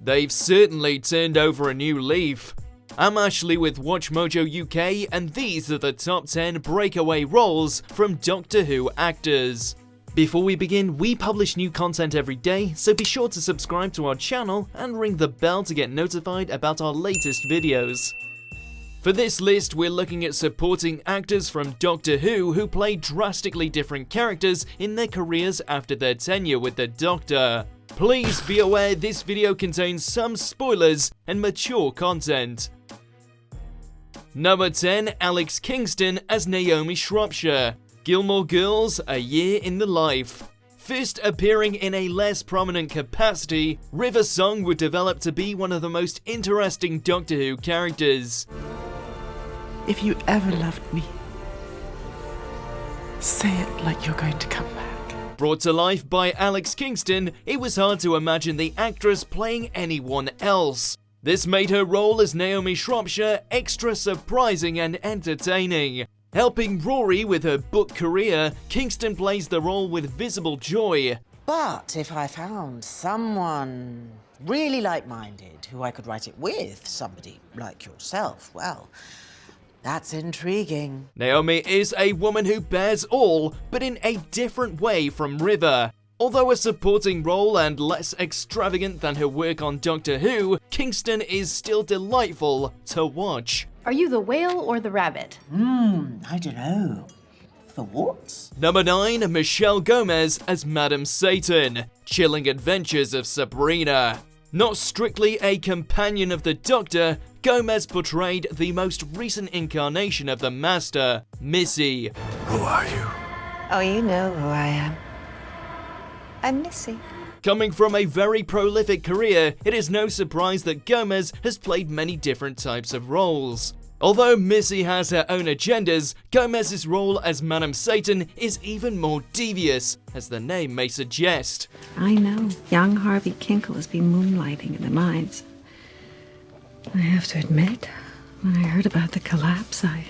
They've certainly turned over a new leaf. I'm Ashley with WatchMojo UK, and these are the top 10 breakaway roles from Doctor Who actors. Before we begin, we publish new content every day, so be sure to subscribe to our channel and ring the bell to get notified about our latest videos. For this list, we're looking at supporting actors from Doctor Who play drastically different characters in their careers after their tenure with the Doctor. Please be aware this video contains some spoilers and mature content. Number 10. Alex Kingston as Naomi Shropshire. Gilmore Girls, A Year in the Life. First appearing in a less prominent capacity, River Song would develop to be one of the most interesting Doctor Who characters. If you ever loved me, say it like you're going to come back. Brought to life by Alex Kingston, it was hard to imagine the actress playing anyone else. This made her role as Naomi Shropshire extra surprising and entertaining. Helping Rory with her book career, Kingston plays the role with visible joy. But if I found someone really like-minded who I could write it with, somebody like yourself, well, that's intriguing. Naomi is a woman who bears all, but in a different way from River. Although a supporting role and less extravagant than her work on Doctor Who, Kingston is still delightful to watch. Are you the whale or the rabbit? I don't know. The what? Number 9. Michelle Gomez as Madam Satan. Chilling Adventures of Sabrina. Not strictly a companion of the Doctor, Gomez portrayed the most recent incarnation of the Master, Missy. Who are you? Oh, you know who I am. I'm Missy. Coming from a very prolific career, it is no surprise that Gomez has played many different types of roles. Although Missy has her own agendas, Gomez's role as Madam Satan is even more devious, as the name may suggest. I know, young Harvey Kinkle has been moonlighting in the mines. I have to admit, when I heard about the collapse, I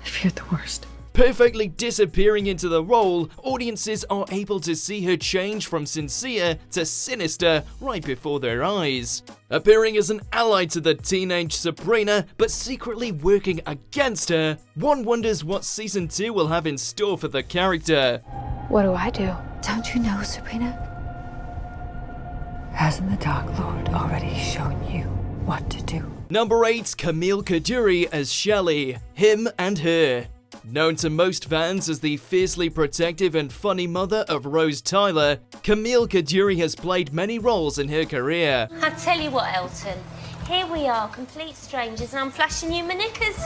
feared the worst. Perfectly disappearing into the role, audiences are able to see her change from sincere to sinister right before their eyes. Appearing as an ally to the teenage Sabrina, but secretly working against her, one wonders what Season 2 will have in store for the character. What do I do? Don't you know, Sabrina? Hasn't the Dark Lord already shown you what to do? Number 8. Camille Coduri as Shelly. Him and Her. Known to most fans as the fiercely protective and funny mother of Rose Tyler, Camille Coduri has played many roles in her career. I tell you what, Elton, here we are, complete strangers, and I'm flashing you my knickers.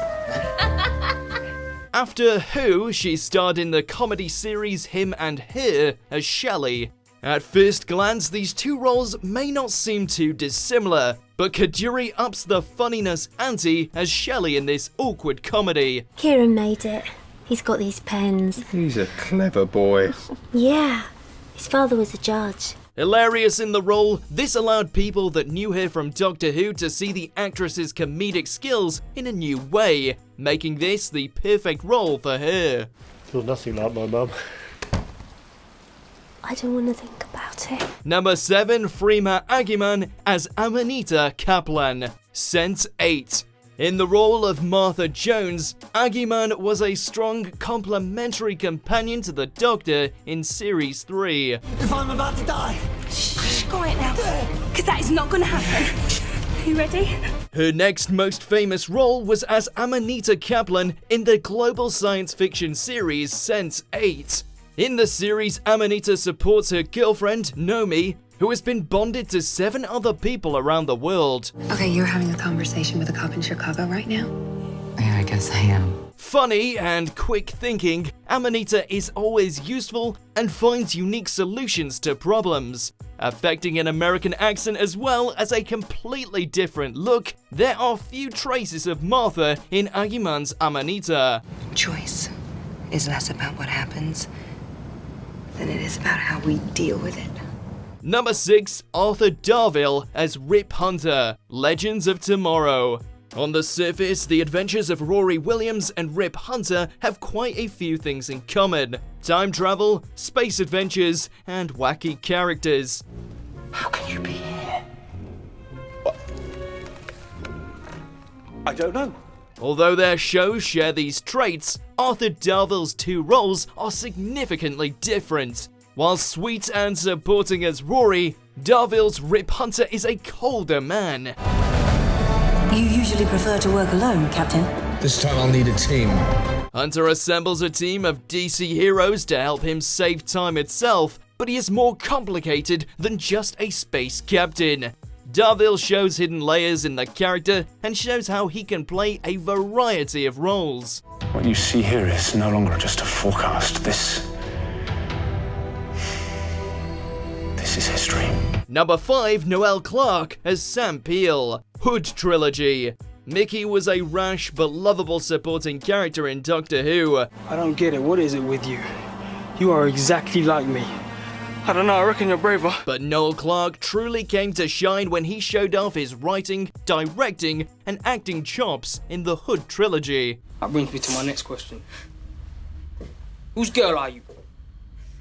After Who, she starred in the comedy series Him and Her as Shelly. At first glance, these two roles may not seem too dissimilar, but Coduri ups the funniness ante as Shelly in this awkward comedy. Kieran made it. He's got these pens. He's a clever boy. Yeah, his father was a judge. Hilarious in the role, this allowed people that knew her from Doctor Who to see the actress's comedic skills in a new way, making this the perfect role for her. You're nothing like my mum. I don't want to think about it. Number 7. Freema Agyeman as Amanita Caplan. Sense 8. In the role of Martha Jones, Agyeman was a strong complementary companion to the Doctor in Series 3. If I'm about to die, Shh, quiet now, because that is not going to happen. Are you ready? Her next most famous role was as Amanita Caplan in the global science fiction series Sense 8. In the series, Amanita supports her girlfriend, Naomi, who has been bonded to 7 other people around the world. Okay, you're having a conversation with a cop in Chicago right now? Yeah, I guess I am. Funny and quick thinking, Amanita is always useful and finds unique solutions to problems. Affecting an American accent as well as a completely different look, there are few traces of Martha in Agyeman's Amanita. Choice is less about what happens than it is about how we deal with it. Number 6. Arthur Darvill as Rip Hunter, Legends of Tomorrow. On the surface, the adventures of Rory Williams and Rip Hunter have quite a few things in common. Time travel, space adventures, and wacky characters. How can you be here? I don't know. Although their shows share these traits, Arthur Darvill's two roles are significantly different. While sweet and supporting as Rory, Darvill's Rip Hunter is a colder man. You usually prefer to work alone, Captain. This time I'll need a team. Hunter assembles a team of DC heroes to help him save time itself, but he is more complicated than just a space captain. Darvill shows hidden layers in the character and shows how he can play a variety of roles. What you see here is no longer just a forecast. This is history. Number 5, Noel Clarke as Sam Peel. Hood Trilogy. Mickey was a rash but lovable supporting character in Doctor Who. I don't get it. What is it with you? You are exactly like me. I don't know, I reckon you're braver. But Noel Clarke truly came to shine when he showed off his writing, directing, and acting chops in the Hood Trilogy. That brings me to my next question. Whose girl are you?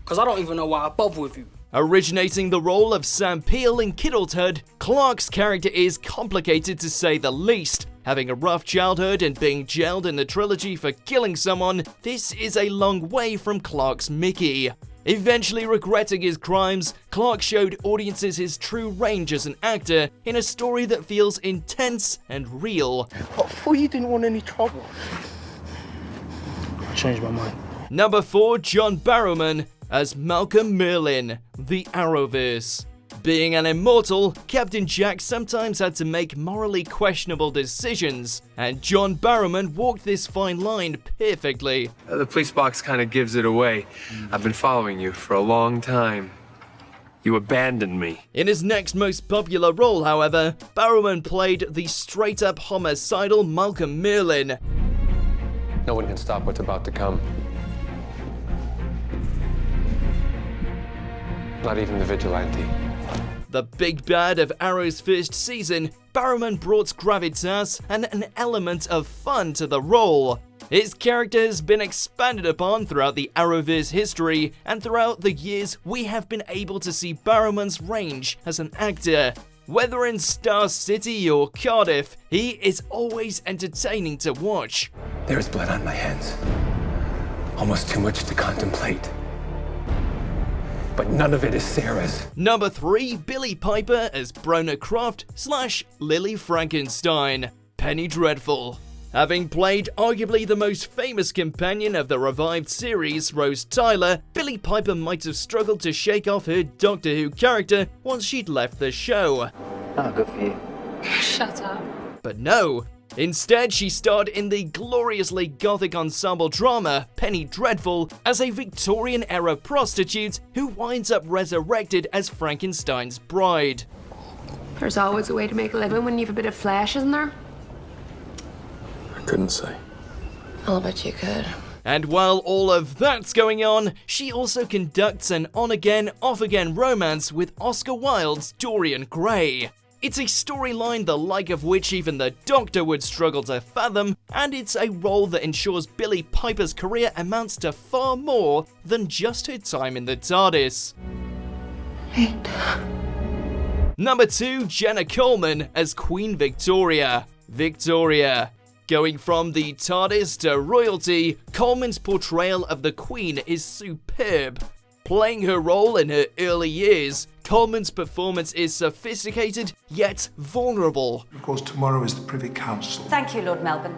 Because I don't even know why I bother with you. Originating the role of Sam Peel in Kiddlehood, Clarke's character is complicated to say the least. Having a rough childhood and being jailed in the trilogy for killing someone, this is a long way from Clarke's Mickey. Eventually regretting his crimes, Clarke showed audiences his true range as an actor in a story that feels intense and real. I thought you didn't want any trouble. I changed my mind. Number 4, John Barrowman as Malcolm Merlyn, the Arrowverse. Being an immortal, Captain Jack sometimes had to make morally questionable decisions, and John Barrowman walked this fine line perfectly. The police box kind of gives it away. I've been following you for a long time. You abandoned me. In his next most popular role, however, Barrowman played the straight-up homicidal Malcolm Merlyn. No one can stop what's about to come. Not even the vigilante. The big bad of Arrow's first season, Barrowman brought gravitas and an element of fun to the role. His character has been expanded upon throughout the Arrowverse history, and throughout the years we have been able to see Barrowman's range as an actor. Whether in Star City or Cardiff, he is always entertaining to watch. There is blood on my hands. Almost too much to contemplate. But none of it is Sarah's. Number 3, Billie Piper as Brona Croft / Lily Frankenstein, Penny Dreadful. Having played arguably the most famous companion of the revived series, Rose Tyler, Billie Piper might have struggled to shake off her Doctor Who character once she'd left the show. Oh, good for you. Shut up. But no. Instead, she starred in the gloriously gothic ensemble drama Penny Dreadful as a Victorian-era prostitute who winds up resurrected as Frankenstein's bride. There's always a way to make a living when you have a bit of flesh, isn't there? I couldn't say. I'll bet you could. And while all of that's going on, she also conducts an on-again, off-again romance with Oscar Wilde's Dorian Gray. It's a storyline the like of which even the Doctor would struggle to fathom, and it's a role that ensures Billie Piper's career amounts to far more than just her time in the TARDIS. Number 2, Jenna Coleman as Queen Victoria. Victoria. Going from the TARDIS to royalty, Coleman's portrayal of the Queen is superb. Playing her role in her early years, Coleman's performance is sophisticated yet vulnerable. Of course, tomorrow is the Privy Council. Thank you, Lord Melbourne.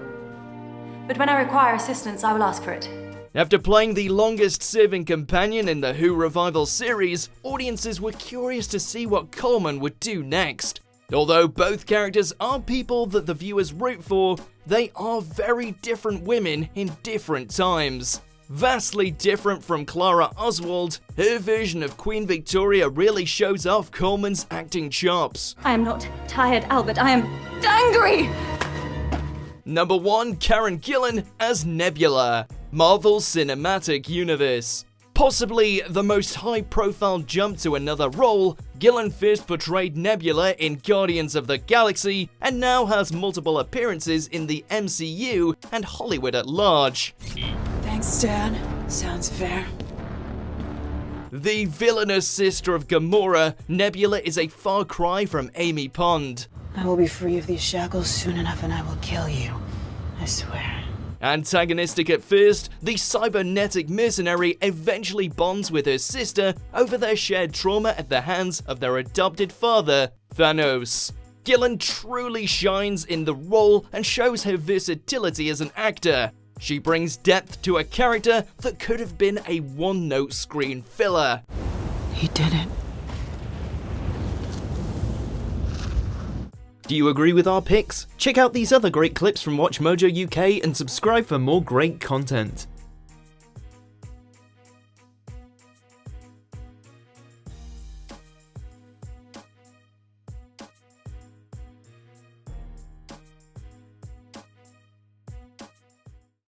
But when I require assistance, I will ask for it. After playing the longest-serving companion in the Who Revival series, audiences were curious to see what Coleman would do next. Although both characters are people that the viewers root for, they are very different women in different times. Vastly different from Clara Oswald, her version of Queen Victoria really shows off Coleman's acting chops. I am not tired, Albert. I am angry! Number 1, Karen Gillan as Nebula, Marvel Cinematic Universe. Possibly the most high-profile jump to another role, Gillan first portrayed Nebula in Guardians of the Galaxy and now has multiple appearances in the MCU and Hollywood at large. Thanks, Dad. Sounds fair. The villainous sister of Gamora, Nebula is a far cry from Amy Pond. I will be free of these shackles soon enough and I will kill you. I swear. Antagonistic at first, the cybernetic mercenary eventually bonds with her sister over their shared trauma at the hands of their adopted father, Thanos. Gillan truly shines in the role and shows her versatility as an actor. She brings depth to a character that could have been a one-note screen filler. He did it. Do you agree with our picks? Check out these other great clips from WatchMojo UK and subscribe for more great content.